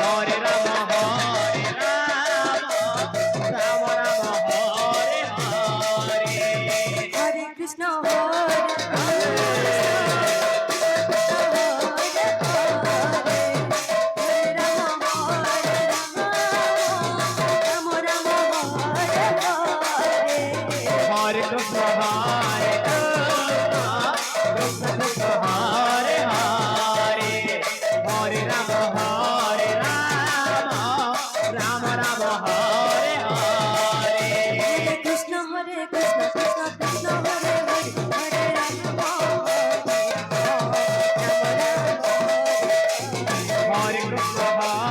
হরে রাম রাম রাম হরে হরে। হরে কৃষ্ণ হরে हरे कृष्ण हरे कृष्ण कृष्ण कृष्ण हरे हरे हरे राम राम राम हरे हरे। কৃষ্ণ হরে কৃষ্ণ কৃষ্ণ কৃষ্ণ হরে হরে হরে রাম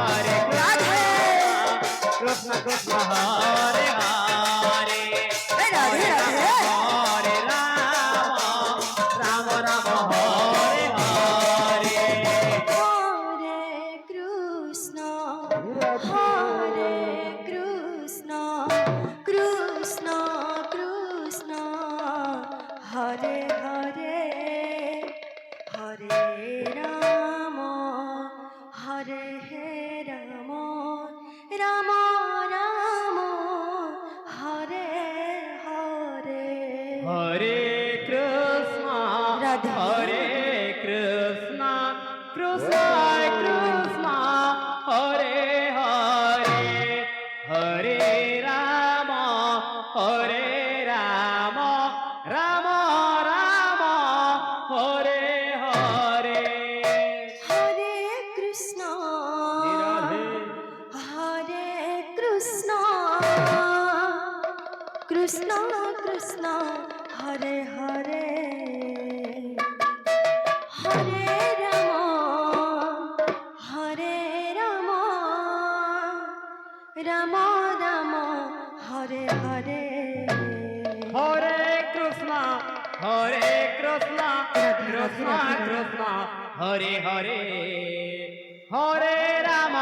हरे कृष्ण कृष्ण कृष्ण हरे हरे রাধে রাধে हरे राम राम हरे हरे। হরে কৃষ্ণ কৃষ্ণ কৃষ্ণ হরে হরে হরে রাম হরে রাম রাম রাম হরে হরে हरे कृष्ण राधा। हरे कृष्ण कृष्ण कृष्ण हरे हरे हरे राम राम राम हरे हरे। হরে কৃষ্ণ राधे হরে কৃষ্ণ কৃষ্ণ কৃষ্ণ হরে হরে হরে রাম রাম রাম হরে হরে हरे कृष्ण कृष्ण कृष्ण हरे हरे हरे राम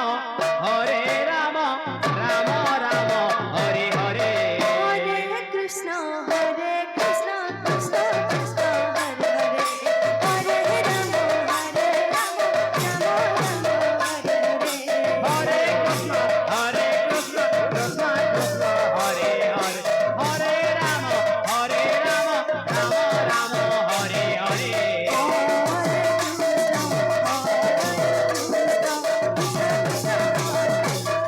राम राम हरे हरे। হরে কৃষ্ণ কৃষ্ণ কৃষ্ণ হরে হরে হরে রাম রাম রাম হরে হরে हरे कृष्ण कृष्ण कृष्ण हरे हरे हरे राम राम राम हरे हरे। হরে কৃষ্ণ কৃষ্ণ কৃষ্ণ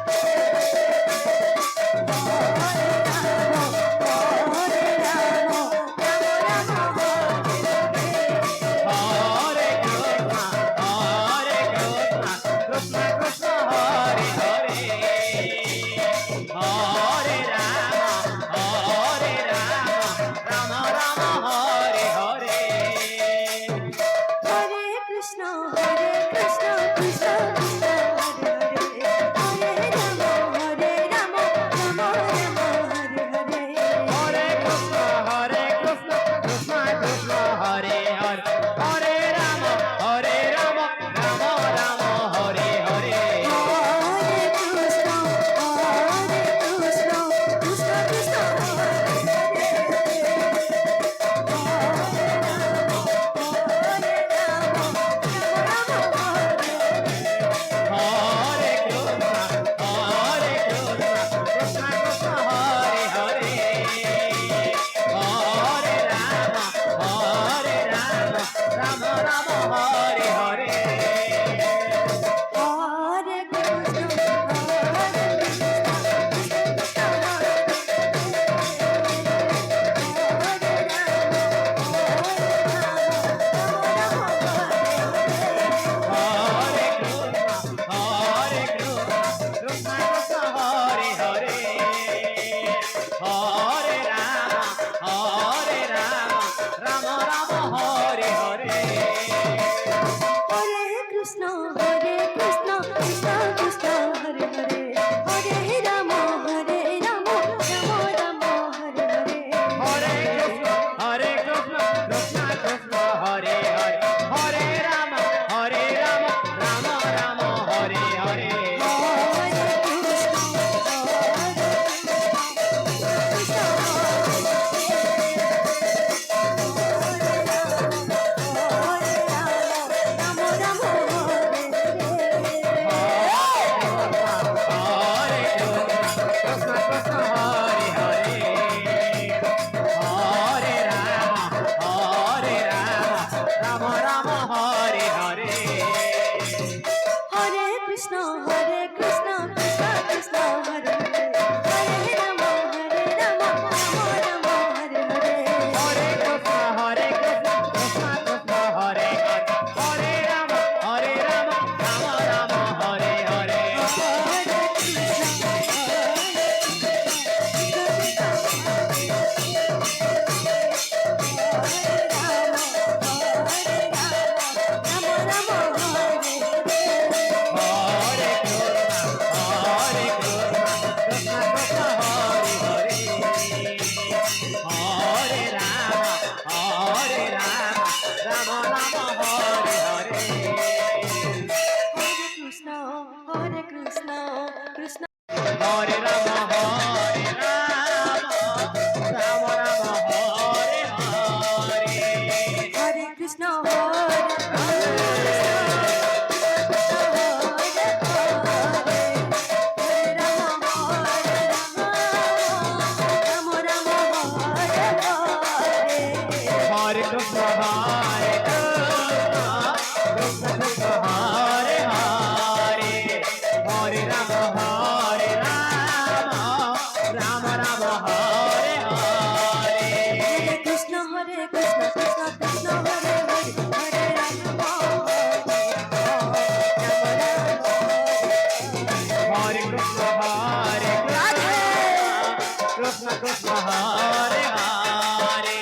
কৃষ্ণ হরে হরে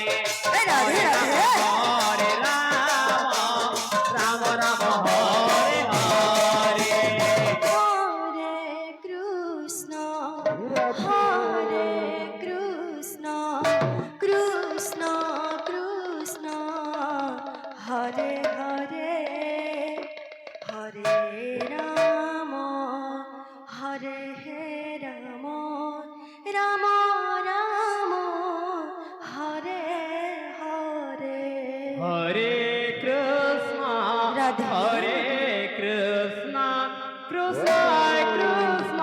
এই রাধে রাধে হরে রাম রাম রাম হরে হরে হরে কৃষ্ণ কৃষ্ণ কৃষ্ণ হরে হরে হরে রাম হরে রাম রাম রাম হরে হরে হরে কৃষ্ণ রাধে। হরে কৃষ্ণ কৃষ্ণ কৃষ্ণ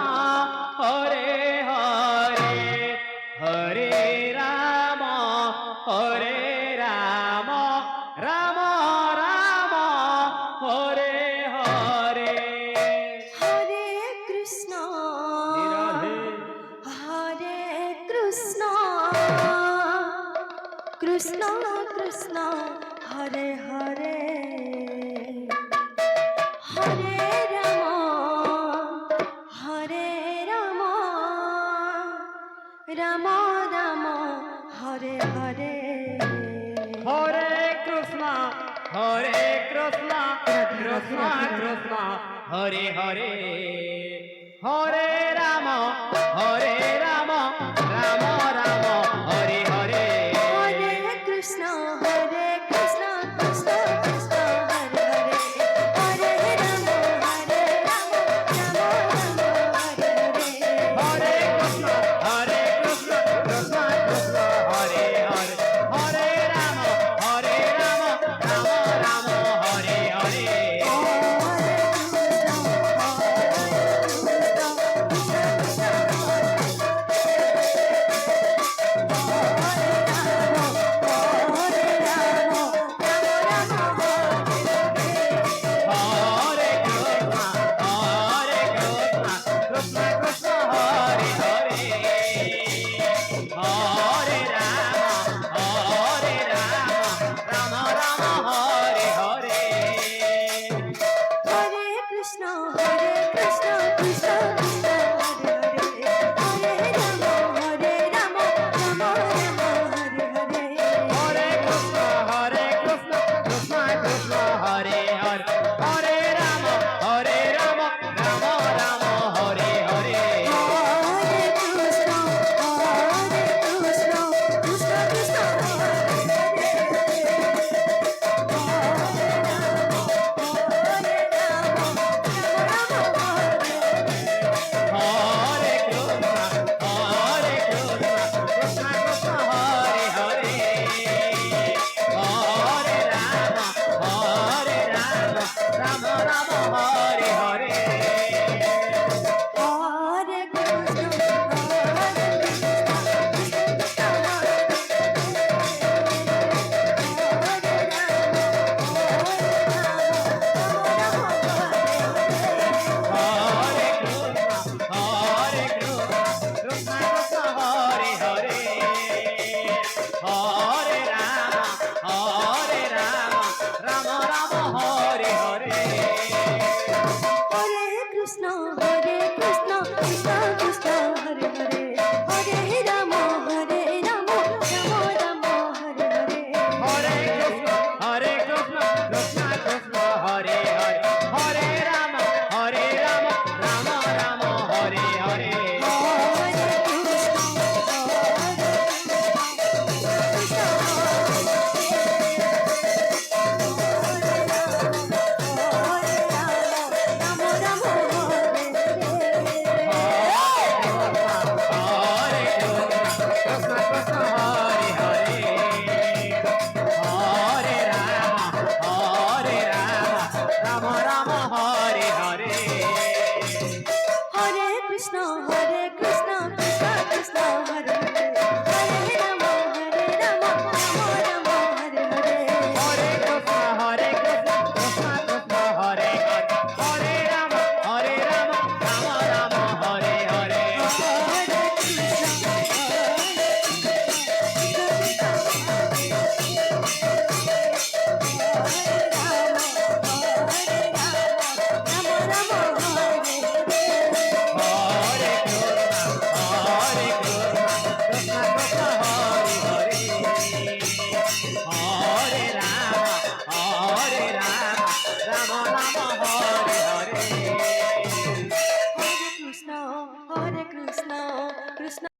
হরে হরে হরে রাম হরে রাম রাম রাম হরে হরে হরে কৃষ্ণ রাধে হরে কৃষ্ণ কৃষ্ণ কৃষ্ণ হরে হরে হরে রাম রাম রাম হরে হরে হরে কৃষ্ণ কৃষ্ণ কৃষ্ণ কৃষ্ণ হরে হরে হরে রাম রাম রাম হরে হরে হরে কৃষ্ণ কৃষ্ণ কৃষ্ণ হরে হরে হরে রাম রাম রাম হরে হরে হরে কৃষ্ণ কৃষ্ণ কৃষ্ণ হরে হরে হরে রাম রাম রাম হরে হরে হরে কৃষ্ণ কৃষ্ণ কৃষ্ণ হরে হরে হরে রাম রাম রাম হরে হরে হরে কৃষ্ণ কৃষ্ণ কৃষ্ণ হরে হরে হরে রাম রাম রাম হরে হরে হরে কৃষ্ণ কৃষ্ণ কৃষ্ণ হরে হরে হরে রাম রাম রাম হরে হরে হরে কৃষ্ণ কৃষ্ণ কৃষ্ণ হরে হরে কৃষ্ণ কৃষ্ণ কৃষ্ণ হরে হরে হরে রাম রাম রাম হরে হরে হরে কৃষ্ণ হরে কৃষ্ণ কৃষ্ণ কৃষ্ণ হরে হরে হরে রাম রাম রাম হরে হরে হরে কৃষ্ণ কৃষ্ণ কৃষ্ণ হরে হরে হরে রাম রাম রাম হরে হরে হরে কৃষ্ণ কৃষ্ণ কৃষ্ণ হরে হরে হরে রাম রাম রাম হরে হরে হরে কৃষ্ণ কৃষ্ণ কৃষ্ণ